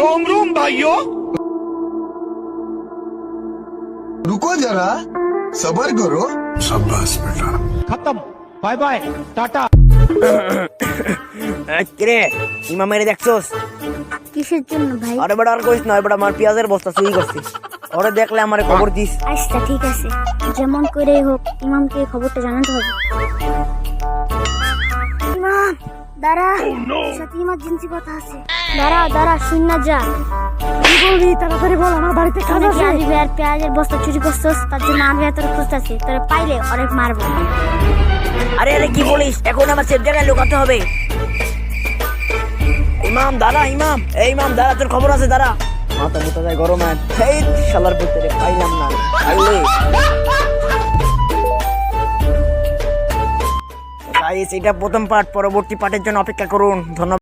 रोम रोम भाइयों, रुको जरा, सबर करो। शाबाश बेटा। खत्म, बाय बाय, टाटा। কিরে ইমামের দেখছস? কিসের জন্য ভাই? আরে বড় আর কইস না, বড় আমার পেঁয়াজের বস্তা চুরি করছে। ওরে দেখলে আমারে খবর দিস। আচ্ছা ঠিক আছে, যেমন করেই হোক ইমামকে খবরটা জানাতে হবে। ইমাম দাঁড়া, সাথে ইমার্জেন্সি কথা আছে। দাঁড়া দাঁড়া, শুন না যা। কি বলবি? তাড়াতাড়ি বল, আমার বাড়িতে কাজ আছে। তুই আর পেঁয়াজের বস্তা চুরি করছস, তার জন্য আমি তোর খুঁজতেছি। তোরে পাইলে অনেক মারবো। আরে আরে কি বলিস? এখন আমার সেফ জায়গায় লুকাতে হবে। ইমাম দাঁড়া, ইমাম এই ইমাম দাঁড়া, তোর খবর আছে, দাঁড়া। মাথা মুতা যায় গরম। এই শালার ভিতরে পাইলাম না, পাইলে গাইস এটা প্রথম পার্ট, পরবর্তী পার্টের জন্য অপেক্ষা করুন। ধন্যবাদ।